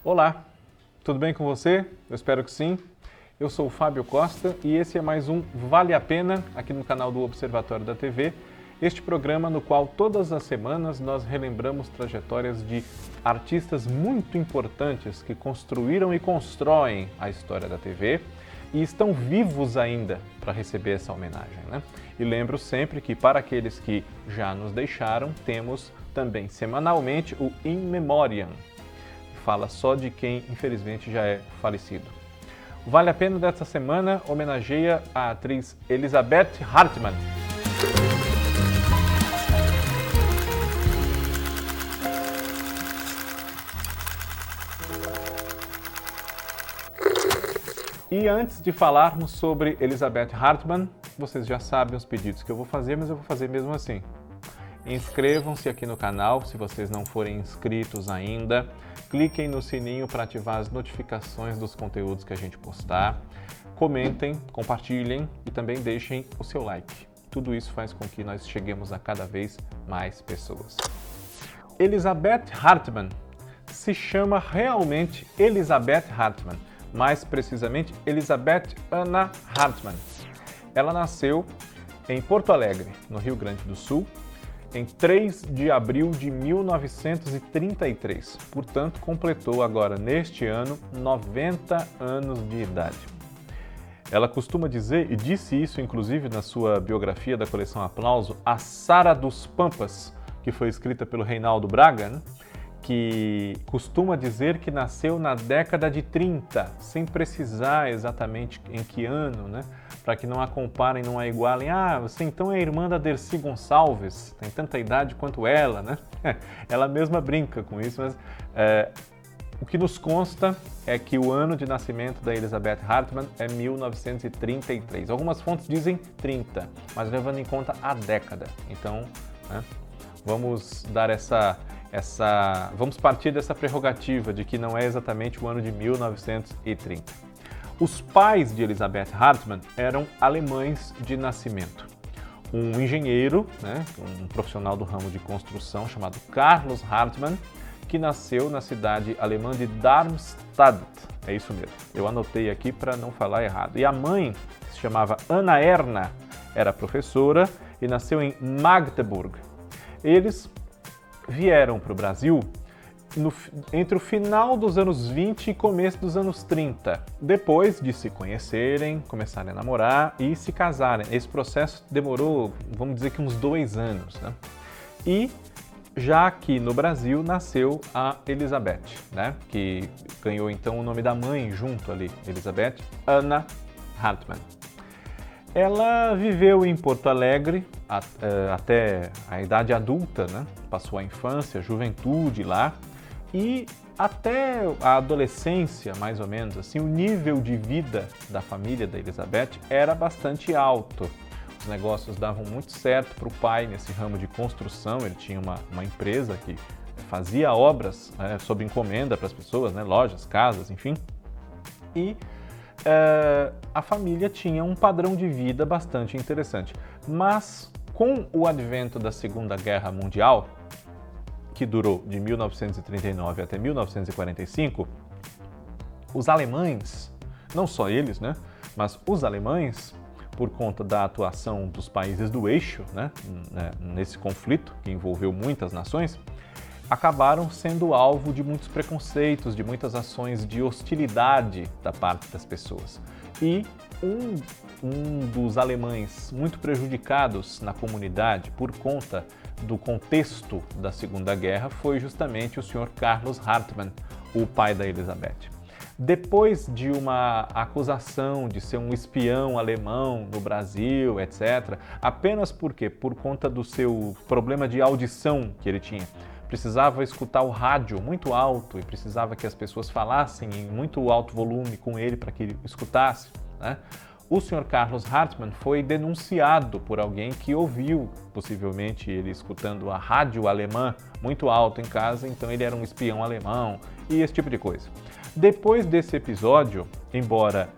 Olá, tudo bem com você? Eu espero que sim. Eu sou o Fábio Costa e esse é mais um Vale a Pena aqui no canal do Observatório da TV. Este programa no qual todas as semanas nós relembramos trajetórias de artistas muito importantes que construíram e constroem a história da TV e estão vivos ainda para receber essa homenagem, né? E lembro sempre que para aqueles que já nos deixaram, temos também semanalmente o In Memoriam, que fala só de quem infelizmente já é falecido. O Vale a Pena desta semana homenageia a atriz Elizabeth Hartmann. E antes de falarmos sobre Elizabeth Hartmann, vocês já sabem os pedidos que eu vou fazer, mas eu vou fazer mesmo assim. Inscrevam-se aqui no canal, se vocês não forem inscritos ainda. Cliquem no sininho para ativar as notificações dos conteúdos que a gente postar. Comentem, compartilhem e também deixem o seu like. Tudo isso faz com que nós cheguemos a cada vez mais pessoas. Elizabeth Hartmann se chama realmente Elizabeth Hartmann, mais precisamente Elizabeth Anna Hartmann. Ela nasceu em Porto Alegre, no Rio Grande do Sul, em 3 de abril de 1933. Portanto, completou agora, neste ano, 90 anos de idade. Ela costuma dizer, e disse isso inclusive na sua biografia da coleção Aplauso, a Sara dos Pampas, que foi escrita pelo Reinaldo Braga, né? Que costuma dizer que nasceu na década de 30, sem precisar exatamente em que ano, né? Para que não a comparem, não a igualem. Ah, você então é irmã da Dercy Gonçalves, tem tanta idade quanto ela, né? Ela mesma brinca com isso, mas o que nos consta é que o ano de nascimento da Elizabeth Hartmann é 1933. Algumas fontes dizem 30, mas levando em conta a década. Então, né, vamos dar vamos partir dessa prerrogativa de que não é exatamente o ano de 1930. Os pais de Elizabeth Hartmann eram alemães de nascimento. Um engenheiro, né, um profissional do ramo de construção chamado Carlos Hartmann, que nasceu na cidade alemã de Darmstadt. É isso mesmo, eu anotei aqui para não falar errado. E a mãe, que se chamava Anna Erna, era professora e nasceu em Magdeburg. Eles vieram para o Brasil entre o final dos anos 20 e começo dos anos 30, depois de se conhecerem, começarem a namorar e se casarem. Esse processo demorou, vamos dizer que uns 2 anos, né? E já aqui no Brasil nasceu a Elizabeth, né? Que ganhou então o nome da mãe junto ali, Elizabeth Anna Hartmann. Ela viveu em Porto Alegre até a idade adulta, né? Passou a infância, a juventude lá e até a adolescência, mais ou menos assim, o nível de vida da família da Elizabeth era bastante alto. Os negócios davam muito certo para o pai nesse ramo de construção. Ele tinha uma empresa que fazia obras sob encomenda para as pessoas, né? Lojas, casas, enfim. E a família tinha um padrão de vida bastante interessante. Mas com o advento da Segunda Guerra Mundial, que durou de 1939 até 1945, os alemães, não só eles, né, mas os alemães, por conta da atuação dos países do eixo, né, nesse conflito que envolveu muitas nações, acabaram sendo alvo de muitos preconceitos, de muitas ações de hostilidade da parte das pessoas. E um dos alemães muito prejudicados na comunidade por conta do contexto da Segunda Guerra foi justamente o Sr. Carlos Hartmann, o pai da Elizabeth. Depois de uma acusação de ser um espião alemão no Brasil, etc., apenas porque, por conta do seu problema de audição que ele tinha, precisava escutar o rádio muito alto e precisava que as pessoas falassem em muito alto volume com ele para que ele escutasse, né? O Sr. Carlos Hartmann foi denunciado por alguém que ouviu, possivelmente, ele escutando a rádio alemã muito alto em casa, então ele era um espião alemão e esse tipo de coisa. Depois desse episódio, embora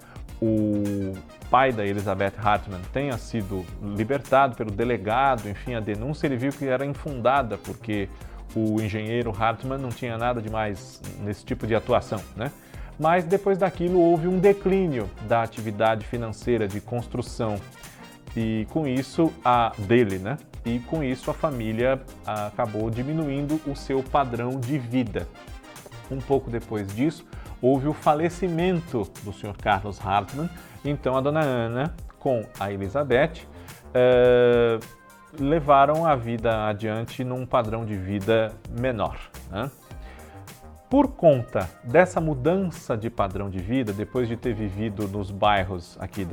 o pai da Elizabeth Hartmann tenha sido libertado pelo delegado, enfim, a denúncia ele viu que era infundada, porque O engenheiro Hartmann não tinha nada de mais nesse tipo de atuação, né? Mas depois daquilo houve um declínio da atividade financeira de construção e com isso dele, né? E com isso a família acabou diminuindo o seu padrão de vida. Um pouco depois disso, houve o falecimento do Sr. Carlos Hartmann, então a dona Ana com a Elizabeth levaram a vida adiante num padrão de vida menor, né? Por conta dessa mudança de padrão de vida, depois de ter vivido nos bairros aqui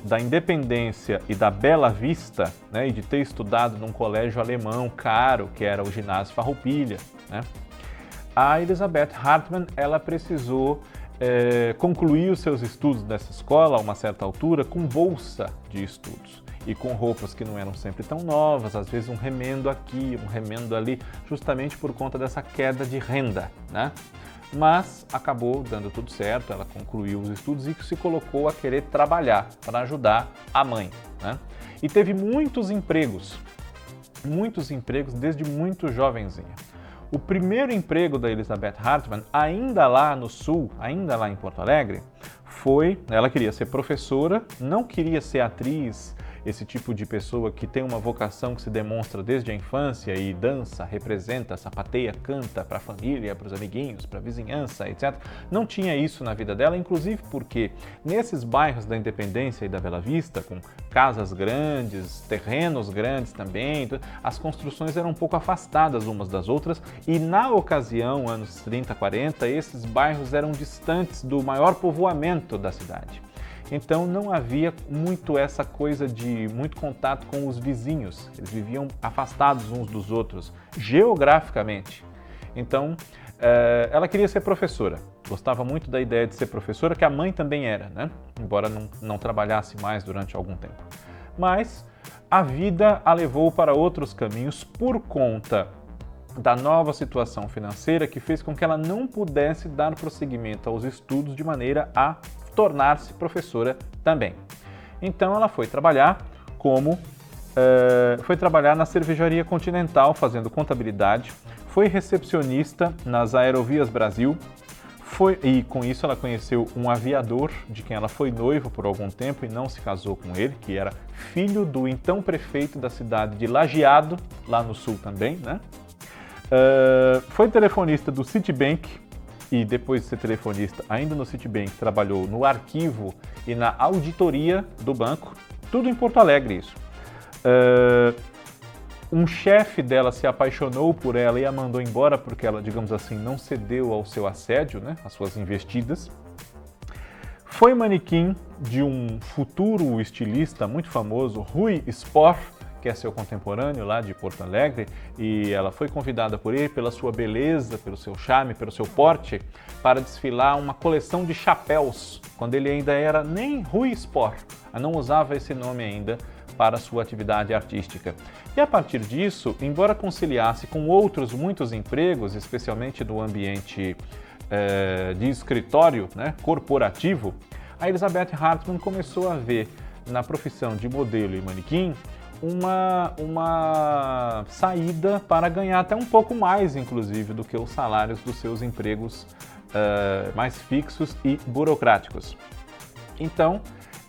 da Independência e da Bela Vista, né, e de ter estudado num colégio alemão caro, que era o Ginásio Farroupilha, né, a Elizabeth Hartmann ela precisou concluir os seus estudos nessa escola a uma certa altura com bolsa de estudos e com roupas que não eram sempre tão novas, às vezes um remendo aqui, um remendo ali, justamente por conta dessa queda de renda, né? Mas acabou dando tudo certo, ela concluiu os estudos e se colocou a querer trabalhar para ajudar a mãe, né? E teve muitos empregos desde muito jovenzinha. O primeiro emprego da Elizabeth Hartmann, ainda lá no Sul, ainda lá em Porto Alegre, ela queria ser professora, não queria ser atriz, esse tipo de pessoa que tem uma vocação que se demonstra desde a infância e dança, representa, sapateia, canta para a família, para os amiguinhos, para a vizinhança, etc. Não tinha isso na vida dela, inclusive porque nesses bairros da Independência e da Bela Vista, com casas grandes, terrenos grandes também, as construções eram um pouco afastadas umas das outras e na ocasião, anos 30, 40, esses bairros eram distantes do maior povoamento da cidade. Então não havia muito essa coisa de muito contato com os vizinhos, eles viviam afastados uns dos outros, geograficamente. Então ela queria ser professora, gostava muito da ideia de ser professora, que a mãe também era, né? Embora não trabalhasse mais durante algum tempo. Mas a vida a levou para outros caminhos por conta da nova situação financeira que fez com que ela não pudesse dar prosseguimento aos estudos de maneira a tornar-se professora também. Então ela foi trabalhar na cervejaria Continental, fazendo contabilidade, foi recepcionista nas Aerovias Brasil, e com isso ela conheceu um aviador de quem ela foi noiva por algum tempo e não se casou com ele, que era filho do então prefeito da cidade de Lajeado, lá no sul também, né? Foi telefonista do Citibank, e depois de ser telefonista, ainda no Citibank, trabalhou no arquivo e na auditoria do banco, tudo em Porto Alegre isso. Um chefe dela se apaixonou por ela e a mandou embora porque ela, digamos assim, não cedeu ao seu assédio, né, às suas investidas. Foi manequim de um futuro estilista muito famoso, Rui Spohr, que é seu contemporâneo lá de Porto Alegre, e ela foi convidada por ele pela sua beleza, pelo seu charme, pelo seu porte, para desfilar uma coleção de chapéus, quando ele ainda era nem Rui Spohr, não usava esse nome ainda para sua atividade artística. E a partir disso, embora conciliasse com outros muitos empregos, especialmente no ambiente de escritório, né, corporativo, a Elizabeth Hartmann começou a ver na profissão de modelo e manequim uma saída para ganhar até um pouco mais, inclusive, do que os salários dos seus empregos mais fixos e burocráticos. Então,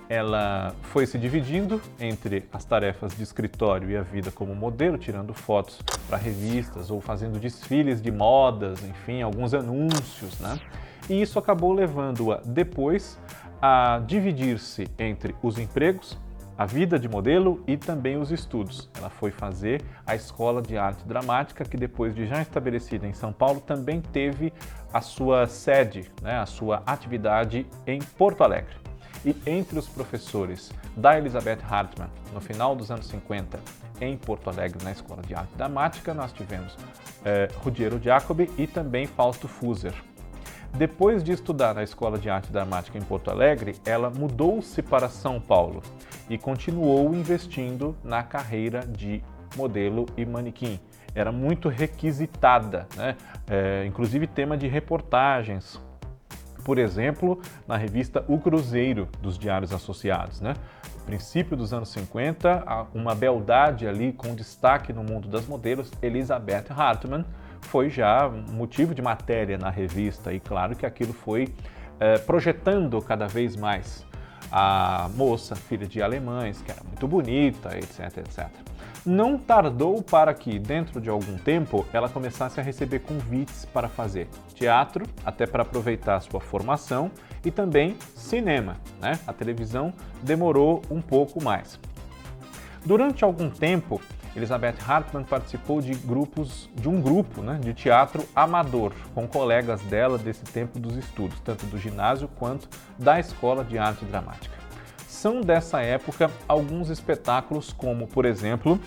ela foi se dividindo entre as tarefas de escritório e a vida como modelo, tirando fotos para revistas ou fazendo desfiles de modas, enfim, alguns anúncios, né? E isso acabou levando-a depois a dividir-se entre os empregos, a vida de modelo e também os estudos. Ela foi fazer a Escola de Arte Dramática, que depois de já estabelecida em São Paulo, também teve a sua sede, né, a sua atividade em Porto Alegre. E entre os professores da Elizabeth Hartmann, no final dos anos 50, em Porto Alegre, na Escola de Arte Dramática, nós tivemos Ruggiero Jacobi e também Fausto Fuser. Depois de estudar na Escola de Arte Dramática em Porto Alegre, ela mudou-se para São Paulo e continuou investindo na carreira de modelo e manequim. Era muito requisitada, né? Inclusive tema de reportagens Por exemplo, na revista O Cruzeiro, dos Diários Associados, né? No princípio dos anos 50, uma beldade ali com destaque no mundo das modelos, Elizabeth Hartmann, foi já motivo de matéria na revista, e claro que aquilo foi projetando cada vez mais a moça, filha de alemães, que era muito bonita, etc, etc. Não tardou para que, dentro de algum tempo, ela começasse a receber convites para fazer teatro, até para aproveitar a sua formação, e também cinema, né? A televisão demorou um pouco mais. Durante algum tempo, Elizabeth Hartmann participou de um grupo, né, de teatro amador, com colegas dela desse tempo dos estudos, tanto do ginásio quanto da Escola de Arte Dramática. São dessa época alguns espetáculos como, por exemplo,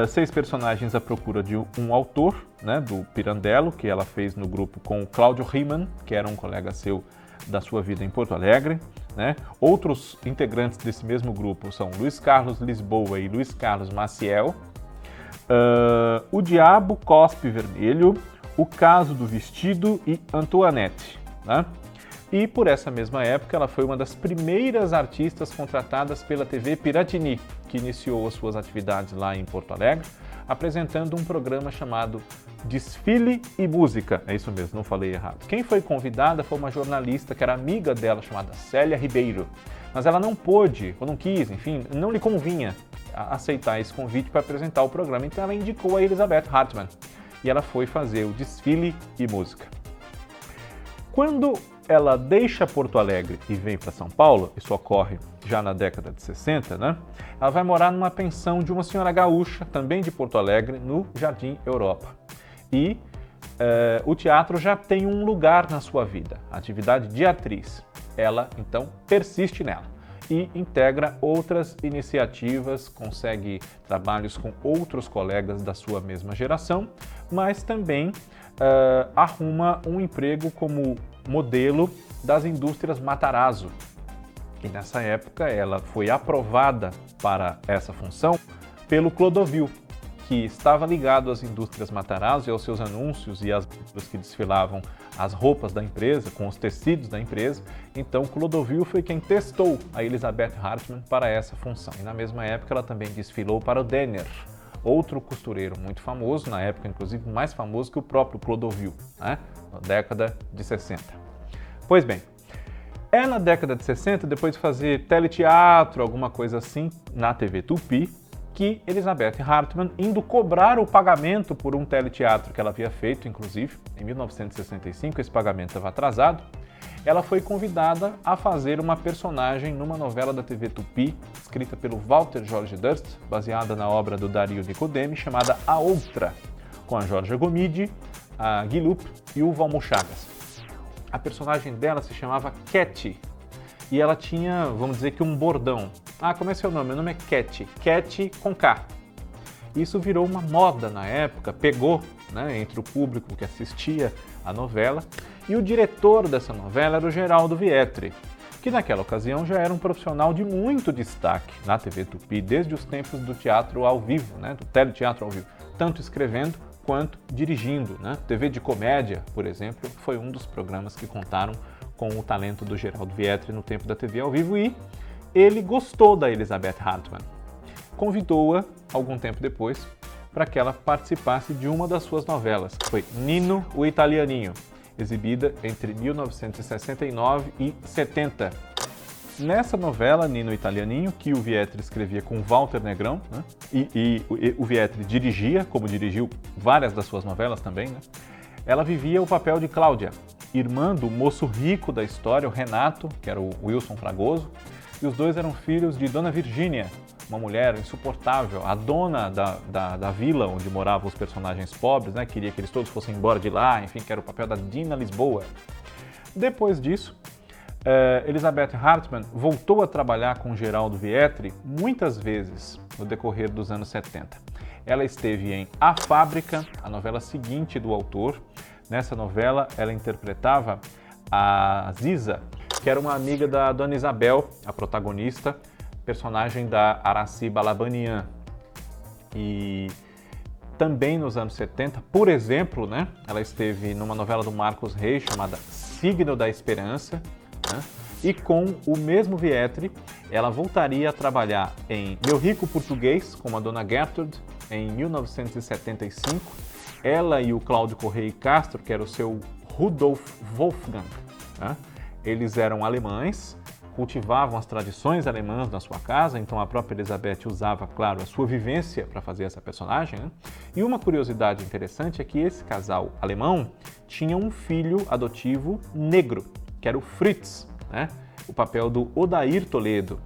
6 personagens à procura de um autor, né, do Pirandello, que ela fez no grupo com o Cláudio Riemann, que era um colega seu da sua vida em Porto Alegre, né? Outros integrantes desse mesmo grupo são Luiz Carlos Lisboa e Luiz Carlos Maciel, O Diabo Cospe Vermelho, O Caso do Vestido e Antoinette, né? E por essa mesma época ela foi uma das primeiras artistas contratadas pela TV Piratini, que iniciou as suas atividades lá em Porto Alegre, apresentando um programa chamado Desfile e Música. É isso mesmo, não falei errado. Quem foi convidada foi uma jornalista que era amiga dela, chamada Célia Ribeiro. Mas ela não pôde, ou não quis, enfim, não lhe convinha aceitar esse convite para apresentar o programa. Então ela indicou a Elizabeth Hartmann e ela foi fazer o Desfile e Música. Quando ela deixa Porto Alegre e vem para São Paulo, isso ocorre já na década de 60, né? Ela vai morar numa pensão de uma senhora gaúcha, também de Porto Alegre, no Jardim Europa. E o teatro já tem um lugar na sua vida, a atividade de atriz. Ela, então, persiste nela e integra outras iniciativas, consegue trabalhos com outros colegas da sua mesma geração, mas também arruma um emprego como modelo das indústrias Matarazzo. E nessa época ela foi aprovada para essa função pelo Clodovil, que estava ligado às indústrias Matarazzo e aos seus anúncios e às pessoas que desfilavam as roupas da empresa, com os tecidos da empresa. Então Clodovil foi quem testou a Elizabeth Hartmann para essa função. E na mesma época ela também desfilou para o Denner, outro costureiro muito famoso, na época inclusive mais famoso que o próprio Clodovil, né? Na década de 60. Pois bem, é na década de 60, depois de fazer teleteatro, alguma coisa assim, na TV Tupi, que Elizabeth Hartmann, indo cobrar o pagamento por um teleteatro que ela havia feito, inclusive, em 1965, esse pagamento estava atrasado, ela foi convidada a fazer uma personagem numa novela da TV Tupi, escrita pelo Walter Jorge Durst, baseada na obra do Dario Nicodemi, chamada A Outra, com a Georgia Gomide, a Gui Lupe e o Valmor Chagas. A personagem dela se chamava Cat, e ela tinha, vamos dizer que um bordão. Ah, como é seu nome? Meu nome é Cat. Cat com K. Isso virou uma moda na época, pegou, né, entre o público que assistia a novela, e o diretor dessa novela era o Geraldo Vietri, que naquela ocasião já era um profissional de muito destaque na TV Tupi, desde os tempos do teatro ao vivo, né, do teleteatro ao vivo, tanto escrevendo quanto dirigindo, né? TV de Comédia, por exemplo, foi um dos programas que contaram com o talento do Geraldo Vietri no tempo da TV ao vivo, e ele gostou da Elizabeth Hartmann. Convidou-a, algum tempo depois, para que ela participasse de uma das suas novelas, que foi Nino, o Italianinho, exibida entre 1969 e 70. Nessa novela, Nino, o Italianinho, que o Vietri escrevia com Walter Negrão, né? e o Vietri dirigia, como dirigiu várias das suas novelas também, né? Ela vivia o papel de Cláudia, irmã do moço rico da história, o Renato, que era o Wilson Fragoso, e os dois eram filhos de Dona Virgínia, uma mulher insuportável, a dona da vila onde moravam os personagens pobres, né? Queria que eles todos fossem embora de lá, enfim, que era o papel da Dina Lisboa. Depois disso, Elizabeth Hartmann voltou a trabalhar com Geraldo Vietri muitas vezes no decorrer dos anos 70. Ela esteve em A Fábrica, a novela seguinte do autor. Nessa novela, ela interpretava a Ziza, que era uma amiga da Dona Isabel, a protagonista, personagem da Aracy Balabanian. E também nos anos 70, por exemplo, né, ela esteve numa novela do Marcos Reis chamada signo da esperança, né? E com o mesmo Vietri, ela voltaria a trabalhar em Meu Rico Português, com a Dona Gertrude, em 1975. Ela e o Cláudio Correia Castro, que era o seu Rudolf Wolfgang, né? Eles eram alemães, cultivavam as tradições alemãs na sua casa, então a própria Elizabeth usava, claro, a sua vivência para fazer essa personagem, né? E uma curiosidade interessante é que esse casal alemão tinha um filho adotivo negro, que era o Fritz, né? O papel do Odair Toledo.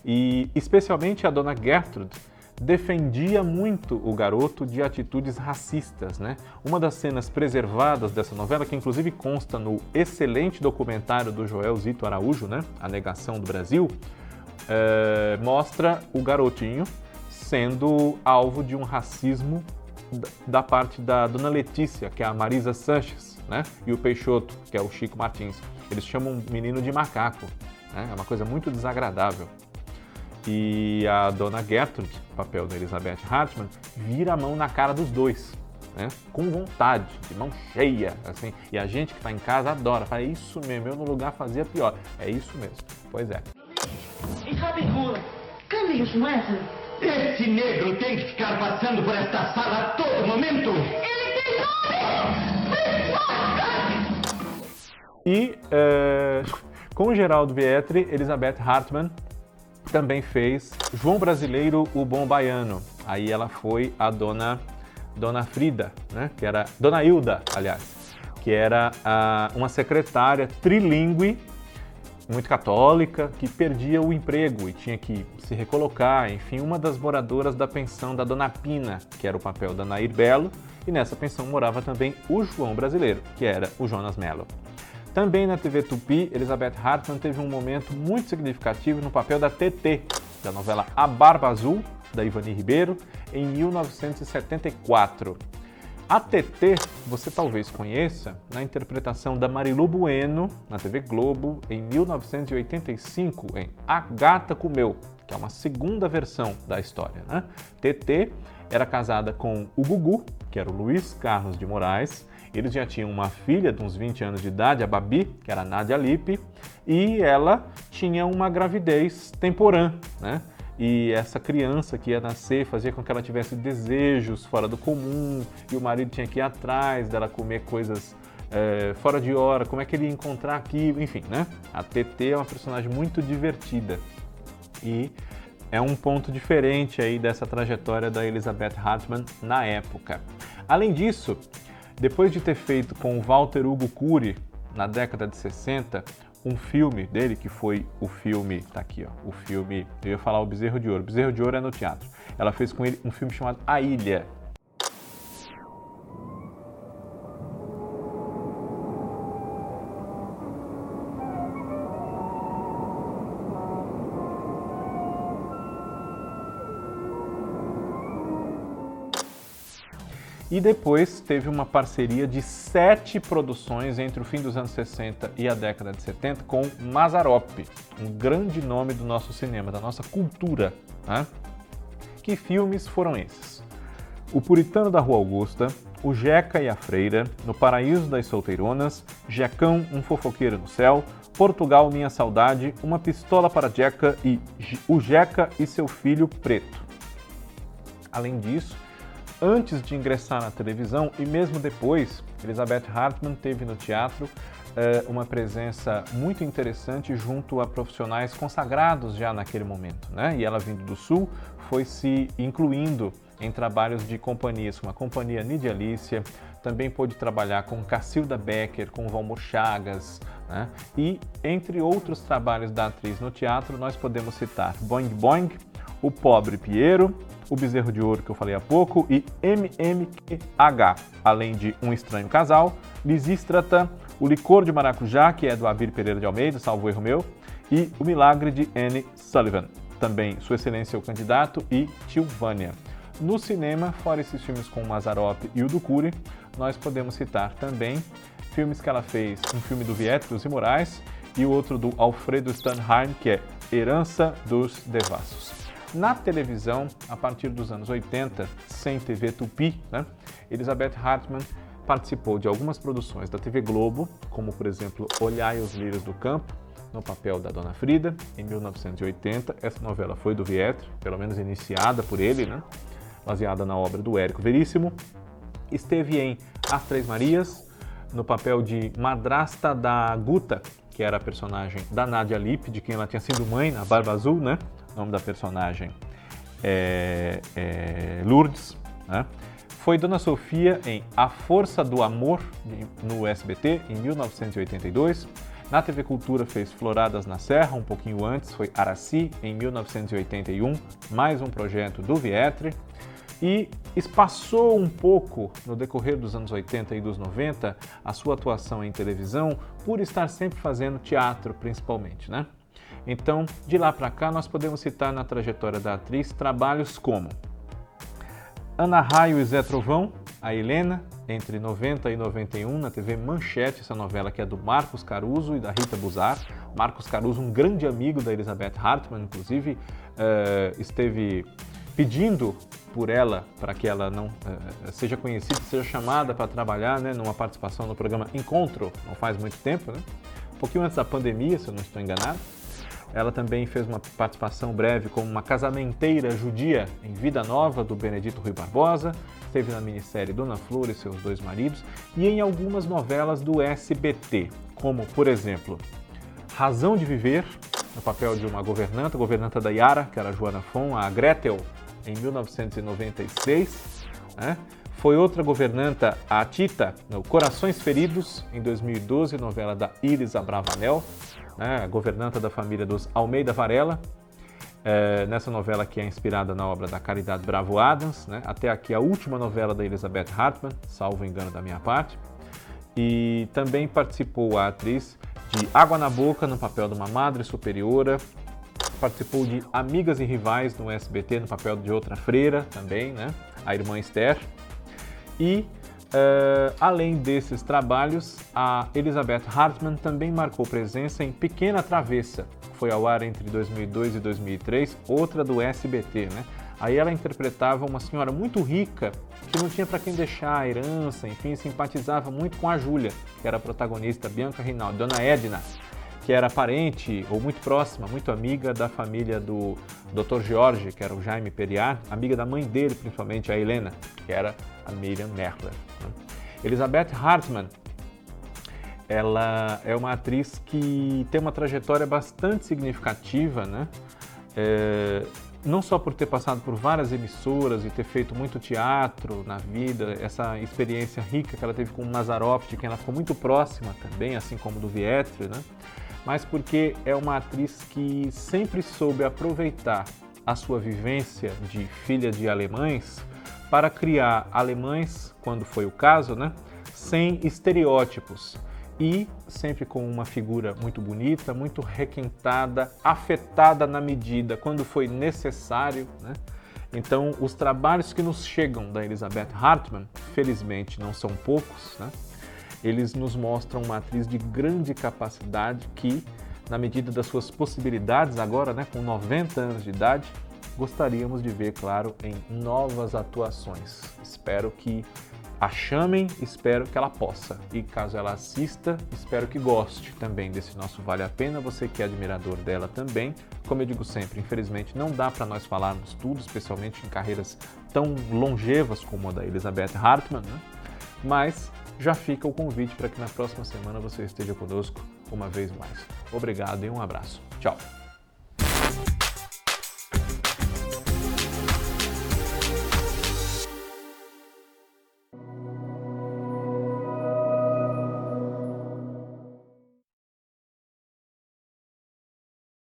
E especialmente a Dona Gertrude defendia muito o garoto de atitudes racistas, né? Uma das cenas preservadas dessa novela, que inclusive consta no excelente documentário do Joel Zito Araújo, né? A Negação do Brasil, mostra o garotinho sendo alvo de um racismo da parte da Dona Letícia, que é a Marisa Sanches, né? E o Peixoto, que é o Chico Martins. Eles chamam o menino de macaco, né? É uma coisa muito desagradável. E a Dona Gertrude, papel da Elizabeth Hartmann, vira a mão na cara dos dois, né? Com vontade, de mão cheia, assim. E a gente que está em casa adora, fala, é isso mesmo, eu no lugar fazia pior. É isso mesmo, pois é. Esse negro tem que ficar passando por esta sala a todo momento? Ele tem nome! E com Geraldo Vietri, Elizabeth Hartmann também fez João Brasileiro, o Bom Baiano. Aí ela foi a Dona Frida, né? Que era Dona Hilda, aliás, que era uma secretária trilíngue, muito católica, que perdia o emprego e tinha que se recolocar, enfim, uma das moradoras da pensão da Dona Pina, que era o papel da Nair Belo, e nessa pensão morava também o João Brasileiro, que era o Jonas Mello. Também na TV Tupi, Elizabeth Hartmann teve um momento muito significativo no papel da TT, da novela A Barba Azul, da Ivani Ribeiro, em 1974. A TT, você talvez conheça na interpretação da Marilu Bueno, na TV Globo, em 1985, em A Gata Comeu, que é uma segunda versão da história, né? TT era casada com o Gugu, que era o Luiz Carlos de Moraes. Eles já tinham uma filha de uns 20 anos de idade, a Babi, que era a Nádia Lippe, e ela tinha uma gravidez temporã, né? E essa criança que ia nascer fazia com que ela tivesse desejos fora do comum, e o marido tinha que ir atrás dela comer coisas fora de hora, como é que ele ia encontrar aquilo, enfim, né? A TT é uma personagem muito divertida e é um ponto diferente aí dessa trajetória da Elizabeth Hartmann na época. Além disso, depois de ter feito com o Walter Hugo Cury, na década de 60, um filme dele, que foi o filme, tá aqui, ó, o filme, eu ia falar o Bezerro de Ouro. Bezerro de Ouro é no teatro. Ela fez com ele um filme chamado A Ilha. E depois teve uma parceria de 7 produções entre o fim dos anos 60 e a década de 70 com Mazzaropi, um grande nome do nosso cinema, da nossa cultura, né? Que filmes foram esses? O Puritano da Rua Augusta, O Jeca e a Freira, No Paraíso das Solteironas, Jecão, um Fofoqueiro no Céu, Portugal, Minha Saudade, Uma Pistola para Jeca e O Jeca e Seu Filho Preto. Além disso, antes de ingressar na televisão e mesmo depois, Elizabeth Hartmann teve no teatro uma presença muito interessante junto a profissionais consagrados já naquele momento, né? E ela, vindo do Sul, foi se incluindo em trabalhos de companhias, como a Companhia Nidia Alicia, também pôde trabalhar com Cacilda Becker, com Valmor Chagas, né? E entre outros trabalhos da atriz no teatro, nós podemos citar Boing Boing, O Pobre Piero, O Bezerro de Ouro, que eu falei há pouco, e MMQH, além de Um Estranho Casal, Lisístrata, O Licor de Maracujá, que é do Abir Pereira de Almeida, salvo erro meu, e O Milagre de Anne Sullivan, também Sua Excelência o Candidato e Tilvânia. No cinema, fora esses filmes com o Mazzaropi e o do Cury, nós podemos citar também filmes que ela fez, um filme do Vietri e Moraes e o outro do Alfredo Stonheim, que é Herança dos Devassos. Na televisão, a partir dos anos 80, sem TV Tupi, né, Elizabeth Hartmann participou de algumas produções da TV Globo, como por exemplo Olhai os Lírios do Campo, no papel da Dona Frida, em 1980. Essa novela foi do Vietri, pelo menos iniciada por ele, né? Baseada na obra do Érico Veríssimo. Esteve em As Três Marias, no papel de madrasta da Guta, que era a personagem da Nádia Lippe, de quem ela tinha sido mãe, na Barba Azul, né? O nome da personagem é Lourdes, né? Foi Dona Sofia em A Força do Amor, no SBT, em 1982. Na TV Cultura fez Floradas na Serra, um pouquinho antes, foi Araci, em 1981, mais um projeto do Vietri. E espaçou um pouco, no decorrer dos anos 80 e dos 90, a sua atuação em televisão, por estar sempre fazendo teatro, principalmente, né? Então, de lá para cá, nós podemos citar na trajetória da atriz trabalhos como Ana Raio e Zé Trovão, a Helena, entre 90 e 91, na TV Manchete, essa novela que é do Marcos Caruso e da Rita Buzar. Marcos Caruso, um grande amigo da Elizabeth Hartmann, inclusive, esteve pedindo por ela, para que ela não seja conhecida, seja chamada para trabalhar, né, numa participação no programa Encontro, não faz muito tempo, né? Um pouquinho antes da pandemia, se eu não estou enganado. Ela também fez uma participação breve como uma casamenteira judia em Vida Nova, do Benedito Rui Barbosa, esteve na minissérie Dona Flor e Seus Dois Maridos, e em algumas novelas do SBT, como, por exemplo, Razão de Viver, no papel de uma governanta da Yara, que era a Joana Fon, a Gretel, em 1996, né? Foi outra governanta, a Tita, no Corações Feridos, em 2012, novela da Iris Abravanel, né? A governanta da família dos Almeida Varela, nessa novela que é inspirada na obra da Caridade Bravo Adams, né? Até aqui a última novela da Elizabeth Hartmann, salvo engano da minha parte. E também participou a atriz de Água na Boca, no papel de uma madre superiora. Participou de Amigas e Rivais no SBT, no papel de outra freira também, né? A irmã Esther. E, além desses trabalhos, a Elizabeth Hartmann também marcou presença em Pequena Travessa, que foi ao ar entre 2002 e 2003, outra do SBT, né? Aí ela interpretava uma senhora muito rica, que não tinha para quem deixar a herança, enfim, simpatizava muito com a Júlia, que era a protagonista, Bianca Rinaldi, Dona Edna, que era parente ou muito próxima, muito amiga da família do Dr. Jorge, que era o Jaime Periar, amiga da mãe dele, principalmente a Helena, que era a Miriam Merler, né? Elizabeth Hartmann, ela é uma atriz que tem uma trajetória bastante significativa, né? Não só por ter passado por várias emissoras e ter feito muito teatro na vida, essa experiência rica que ela teve com o Mazzaropi, de quem ela ficou muito próxima também, assim como do Vietri, né? Mas porque é uma atriz que sempre soube aproveitar a sua vivência de filha de alemães para criar alemães, quando foi o caso, né? Sem estereótipos e sempre com uma figura muito bonita, muito requintada, afetada na medida quando foi necessário, né? Então, os trabalhos que nos chegam da Elizabeth Hartmann, felizmente não são poucos, né? Eles nos mostram uma atriz de grande capacidade que, na medida das suas possibilidades agora, né, com 90 anos de idade, gostaríamos de ver, claro, em novas atuações. Espero que a chamem, espero que ela possa. E caso ela assista, espero que goste também desse nosso Vale a Pena. Você que é admirador dela também. Como eu digo sempre, infelizmente não dá para nós falarmos tudo, especialmente em carreiras tão longevas como a da Elizabeth Hartmann, né? Mas já fica o convite para que na próxima semana você esteja conosco uma vez mais. Obrigado e um abraço. Tchau!